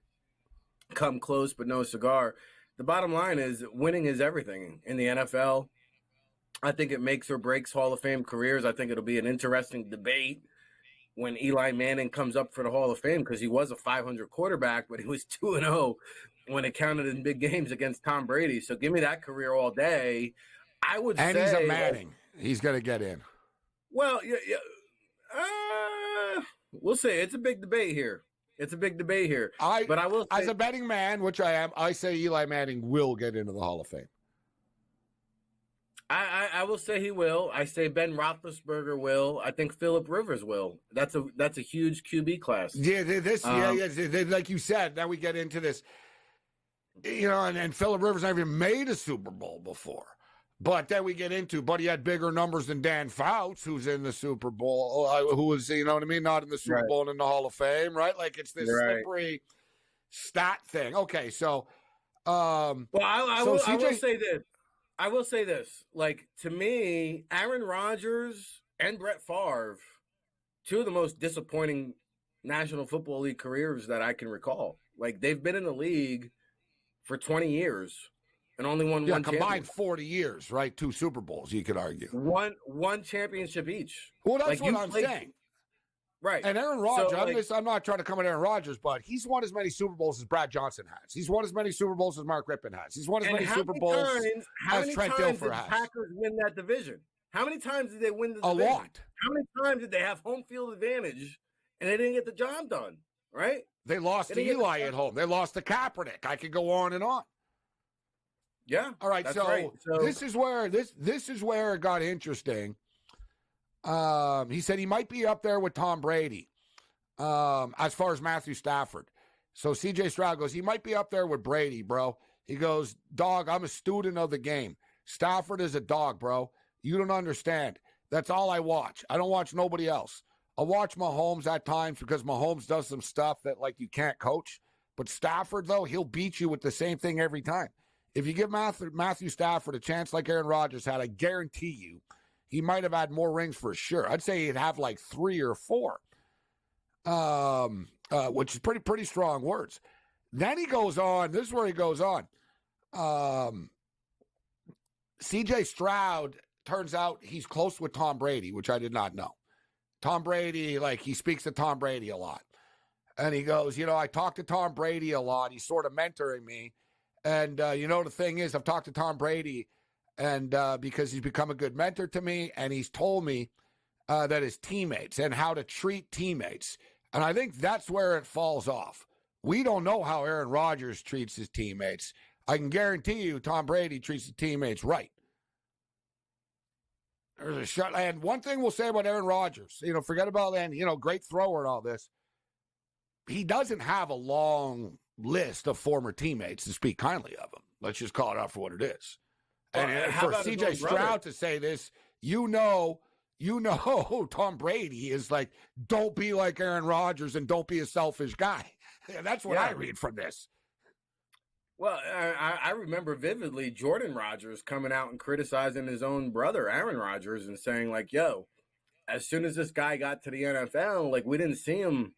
come close but no cigar. The bottom line is winning is everything in the NFL. I think it makes or breaks Hall of Fame careers. I think it'll be an interesting debate when Eli Manning comes up for the Hall of Fame because he was a 500 quarterback, but he was 2-0 when it counted in big games against Tom Brady. So give me that career all day. I would say. And he's a Manning. He's going to get in. Well, we'll say it's a big debate here. But I will say, as a betting man, which I am, I say Eli Manning will get into the Hall of Fame. I will say he will. I say Ben Roethlisberger will. I think Phillip Rivers will. That's a huge QB class. Yeah, like you said. Now we get into this, and Phillip Rivers never even made a Super Bowl before. But then we get into, but he had bigger numbers than Dan Fouts, who's in the Super Bowl, who was, not in the Super Bowl and in the Hall of Fame, right? Like it's this slippery stat thing. Okay, so, I will say this. I will say this. Like, to me, Aaron Rodgers and Brett Favre, two of the most disappointing National Football League careers that I can recall. Like, they've been in the league for 20 years and only won one combined 40 years, right? 2 Super Bowls, you could argue. One championship each. Well, that's what I'm saying. Right. And Aaron Rodgers, I'm not trying to come at Aaron Rodgers, but he's won as many Super Bowls as Brad Johnson has. He's won as many Super Bowls as Mark Rippon has. He's won as many Super Bowls as Trent Dilfer has. How many times did the Packers win that division? How many times did they win the division? A lot. How many times did they have home field advantage and they didn't get the job done, right? They lost to Eli at home. They lost to Kaepernick. I could go on and on. Yeah. All right. So this is where it got interesting. He said he might be up there with Tom Brady as far as Matthew Stafford. So CJ Stroud goes, he might be up there with Brady, bro. He goes, dog, I'm a student of the game. Stafford is a dog, bro. You don't understand. That's all I watch. I don't watch nobody else. I watch Mahomes at times because Mahomes does some stuff that, like, you can't coach. But Stafford, though, he'll beat you with the same thing every time. If you give Matthew Stafford a chance like Aaron Rodgers had, I guarantee you, he might have had more rings for sure. I'd say he'd have like 3 or 4, which is pretty strong words. Then he goes on. This is where he goes on. C.J. Stroud, turns out he's close with Tom Brady, which I did not know. Tom Brady, like, he speaks to Tom Brady a lot. And he goes, I talk to Tom Brady a lot. He's sort of mentoring me. And, the thing is, I've talked to Tom Brady and because he's become a good mentor to me, and he's told me that his teammates and how to treat teammates. And I think that's where it falls off. We don't know how Aaron Rodgers treats his teammates. I can guarantee you Tom Brady treats his teammates right. There's a shot. And one thing we'll say about Aaron Rodgers, forget about that, great thrower and all this. He doesn't have a long list of former teammates to speak kindly of him. Let's just call it out for what it is. And for C.J. Stroud to say this, Tom Brady is like, don't be like Aaron Rodgers and don't be a selfish guy. That's what I read from this. Well, I remember vividly Jordan Rodgers coming out and criticizing his own brother, Aaron Rodgers, and saying, like, yo, as soon as this guy got to the NFL, like, we didn't see him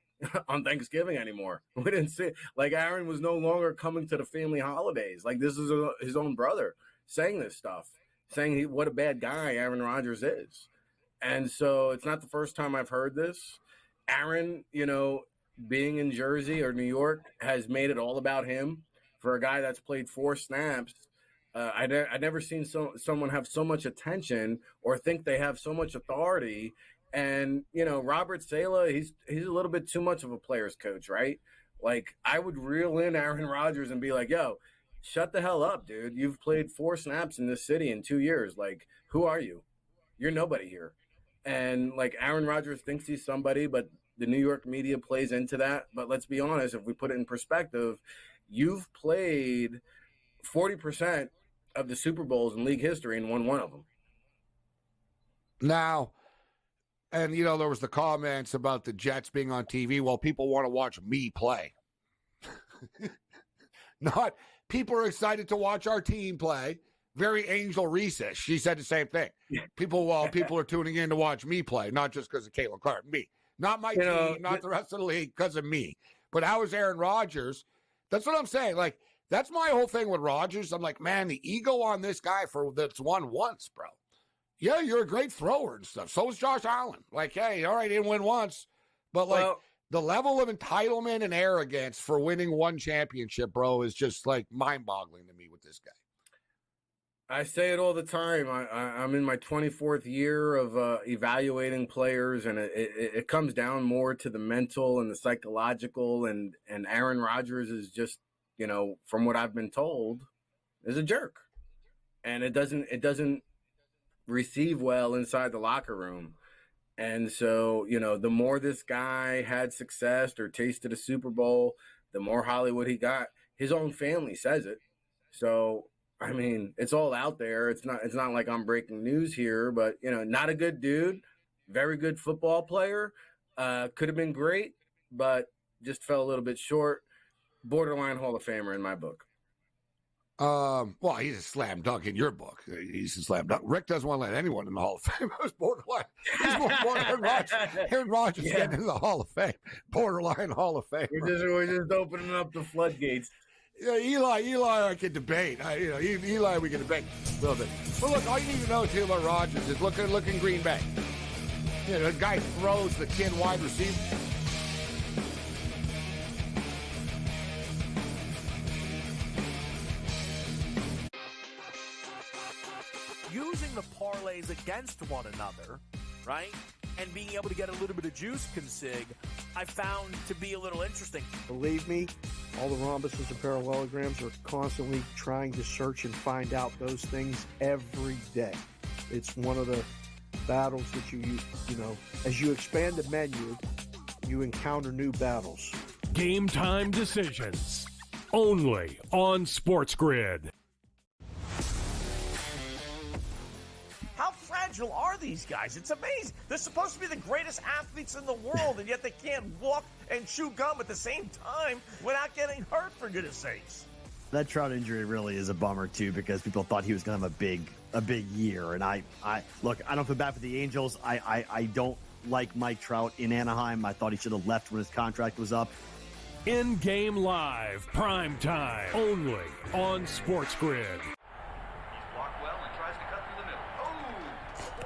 on Thanksgiving anymore. We didn't see, like, Aaron was no longer coming to the family holidays. Like, this is his own brother saying this stuff, saying what a bad guy Aaron Rodgers is. And so it's not the first time I've heard this. Aaron, being in Jersey or New York has made it all about him. For a guy that's played 4 snaps, I've never seen someone have so much attention or think they have so much authority. And, Robert Saleh, he's a little bit too much of a player's coach, right? Like, I would reel in Aaron Rodgers and be like, yo, shut the hell up, dude. You've played 4 snaps in this city in 2 years. Like, who are you? You're nobody here. And, like, Aaron Rodgers thinks he's somebody, but the New York media plays into that. But let's be honest, if we put it in perspective, you've played 40% of the Super Bowls in league history and won one of them. Now, and, you know, there was the comments about the Jets being on TV. Well, people want to watch me play. Not people are excited to watch our team play. Very Angel Reese. She said the same thing. People are tuning in to watch me play, not just because of Caitlin Clark. Me. Not my team, not the rest of the league, because of me. But how is Aaron Rodgers? That's what I'm saying. Like, that's my whole thing with Rodgers. I'm like, man, the ego on this guy that's won once, bro. Yeah, you're a great thrower and stuff. So is Josh Allen. Like, hey, all right, he didn't win once. But, like, the level of entitlement and arrogance for winning one championship, bro, is just, like, mind-boggling to me with this guy. I say it all the time. I'm in my 24th year of evaluating players, and it comes down more to the mental and the psychological, and Aaron Rodgers is just, you know, from what I've been told, is a jerk. And it doesn't receive well inside the locker room. And so, you know, the more this guy had success or tasted a Super Bowl, the more Hollywood he got. His own family says it. So, I mean, it's all out there. It's not like I'm breaking news here, but, you know, not a good dude, very good football player. Could have been great, but just fell a little bit short. Borderline Hall of Famer in my book. Well, he's a slam dunk in your book. He's a slam dunk. Rick doesn't want to let anyone in the Hall of Fame. It was borderline. He's more Aaron Rodgers. Aaron Rodgers getting into the Hall of Fame. Borderline Hall of Fame. We're just opening up the floodgates. Yeah, Eli, I can debate. Eli, we can debate a little bit. But look, all you need to know too about Rodgers is look in Green Bay. You know, the guy throws the 10 wide receiver. Using the parlays against one another, right? And being able to get a little bit of juice consig, I found to be a little interesting. Believe me, all the rhombuses and parallelograms are constantly trying to search and find out those things every day. It's one of the battles that you know, as you expand the menu, you encounter new battles. Game time decisions. Only on SportsGrid. How fragile are these guys? It's amazing. They're supposed to be the greatest athletes in the world, and yet they can't walk and chew gum at the same time without getting hurt, for goodness sakes. That Trout injury really is a bummer too, because people thought he was going to have a big year. And I look, I don't feel bad for the Angels. I don't like Mike Trout in Anaheim. I thought he should have left when his contract was up. In-game live, prime time, only on SportsGrid.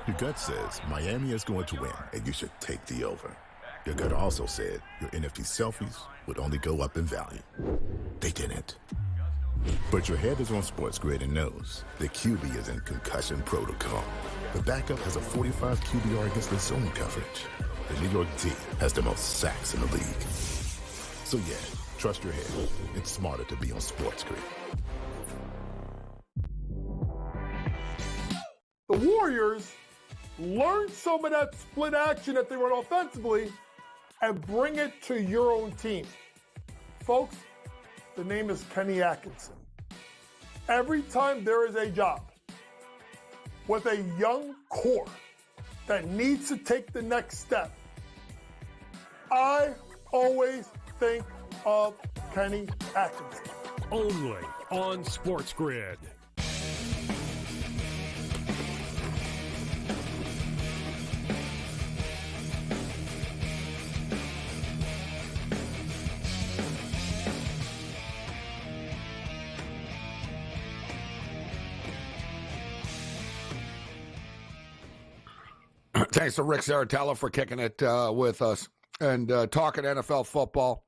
Your gut says Miami is going to win, and you should take the over. Your gut also said your NFT selfies would only go up in value. They didn't. But your head is on SportsGrid and knows the QB is in concussion protocol. The backup has a 45 QBR against the zone coverage. The New York D has the most sacks in the league. So yeah, trust your head. It's smarter to be on SportsGrid. The Warriors learn some of that split action that they run offensively and bring it to your own team. Folks, the name is Kenny Atkinson. Every time there is a job with a young core that needs to take the next step, I always think of Kenny Atkinson. Only on SportsGrid. Thanks to Rick Zaratella for kicking it with us and talking NFL football.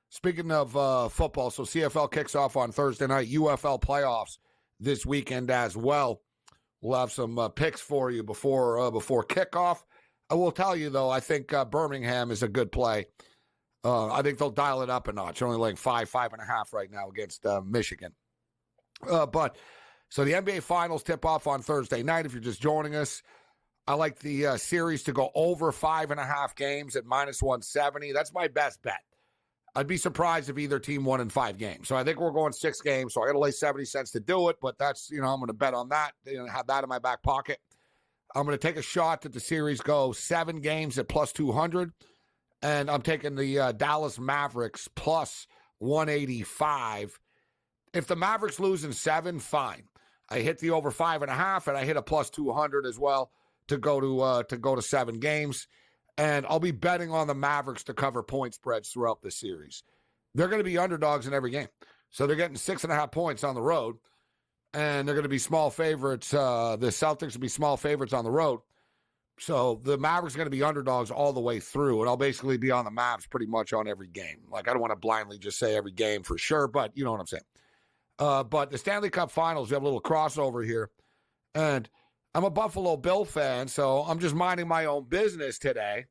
Speaking of football, so CFL kicks off on Thursday night, UFL playoffs this weekend as well. We'll have some picks for you before kickoff. I will tell you, though, I think Birmingham is a good play. I think they'll dial it up a notch. They're only like 5.5 right now against Michigan. So the NBA Finals tip off on Thursday night if you're just joining us. I like the series to go over 5.5 games at -170. That's my best bet. I'd be surprised if either team won in 5 games. So I think we're going 6 games. So I got to lay 70 cents to do it. But that's, I'm going to bet on that. Have that in my back pocket. I'm going to take a shot that the series go 7 games at +200. And I'm taking the Dallas Mavericks +185. If the Mavericks lose in 7, fine. I hit the over 5.5, and I hit a +200 as well to go to 7 games. And I'll be betting on the Mavericks to cover point spreads throughout the series. They're going to be underdogs in every game. So they're getting 6.5 points on the road, and they're going to be small favorites. The Celtics will be small favorites on the road. So the Mavericks are going to be underdogs all the way through, and I'll basically be on the Mavs pretty much on every game. Like, I don't want to blindly just say every game for sure, but you know what I'm saying. But the Stanley Cup Finals, we have a little crossover here. And I'm a Buffalo Bill fan, so I'm just minding my own business today.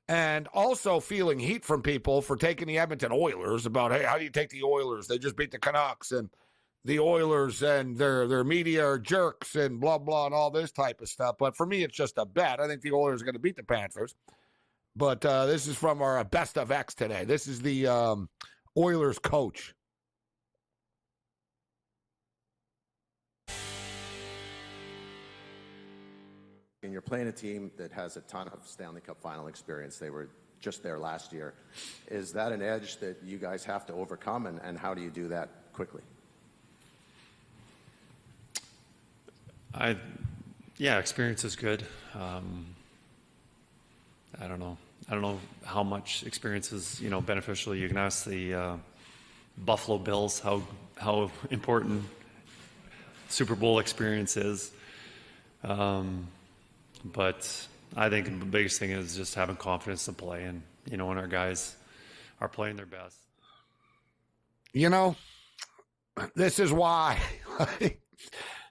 And also feeling heat from people for taking the Edmonton Oilers about, hey, how do you take the Oilers? They just beat the Canucks, and the Oilers and their media are jerks and blah, blah, and all this type of stuff. But for me, it's just a bet. I think the Oilers are going to beat the Panthers. But this is from our Best of X today. This is the Oilers coach. And you're playing a team that has a ton of Stanley Cup final experience. They were just there last year. Is that an edge that you guys have to overcome, and how do you do that quickly? Experience is good. I don't know how much experience is, beneficial. You can ask the Buffalo Bills how important Super Bowl experience is. But I think the biggest thing is just having confidence to play, and when our guys are playing their best. This is why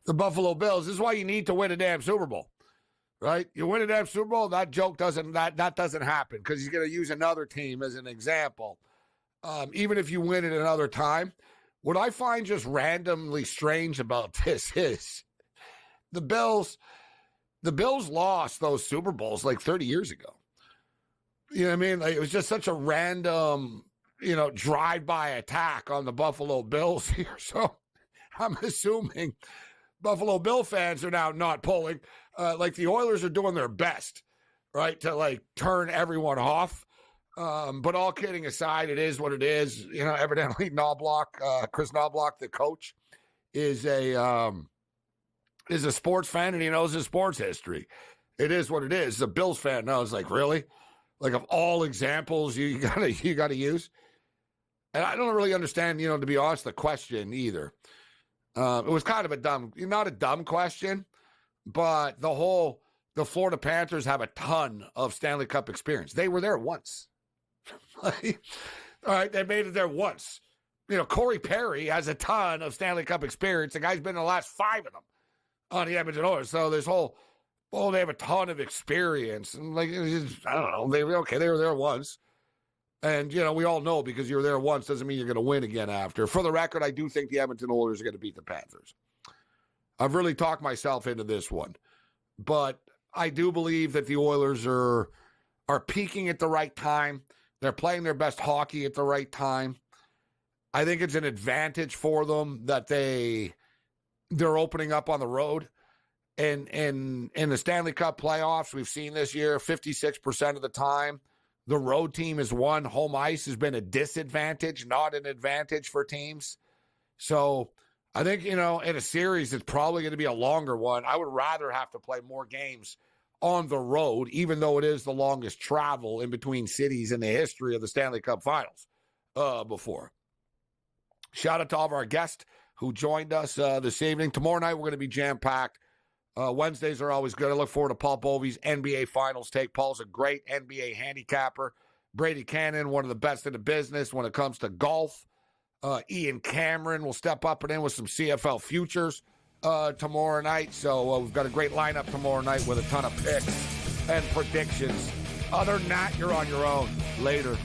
the Buffalo Bills. This is why you need to win a damn Super Bowl, right? You win a damn Super Bowl. That joke doesn't happen, because he's going to use another team as an example. Even if you win it another time, what I find just randomly strange about this is the Bills. The Bills lost those Super Bowls like 30 years ago. You know what I mean? Like, it was just such a random, drive-by attack on the Buffalo Bills here. So I'm assuming Buffalo Bill fans are now not pulling. Like, the Oilers are doing their best, right, to, turn everyone off. But all kidding aside, it is what it is. Evidently Chris Knobloch, the coach, is a sports fan, and he knows his sports history. It is what it is. The Bills fan knows, really? Like, of all examples you gotta use. And I don't really understand, to be honest, the question either. It was kind of not a dumb question, but the Florida Panthers have a ton of Stanley Cup experience. They were there once. All right, they made it there once. Corey Perry has a ton of Stanley Cup experience. The guy's been in the last 5 of them on the Edmonton Oilers. So this they have a ton of experience. And I don't know. They were there once. And, we all know because you're there once doesn't mean you're going to win again after. For the record, I do think the Edmonton Oilers are going to beat the Panthers. I've really talked myself into this one. But I do believe that the Oilers are peaking at the right time. They're playing their best hockey at the right time. I think it's an advantage for them that they're opening up on the road. And in the Stanley Cup playoffs, we've seen this year, 56% of the time, the road team has won. Home ice has been a disadvantage, not an advantage for teams. So I think, in a series, it's probably going to be a longer one. I would rather have to play more games on the road, even though it is the longest travel in between cities in the history of the Stanley Cup Finals before. Shout out to all of our guests who joined us this evening. Tomorrow night, we're going to be jam-packed. Wednesdays are always good. I look forward to Paul Bovey's NBA Finals take. Paul's a great NBA handicapper. Brady Cannon, one of the best in the business when it comes to golf. Ian Cameron will step up and in with some CFL futures tomorrow night. So we've got a great lineup tomorrow night with a ton of picks and predictions. Other than that, you're on your own. Later.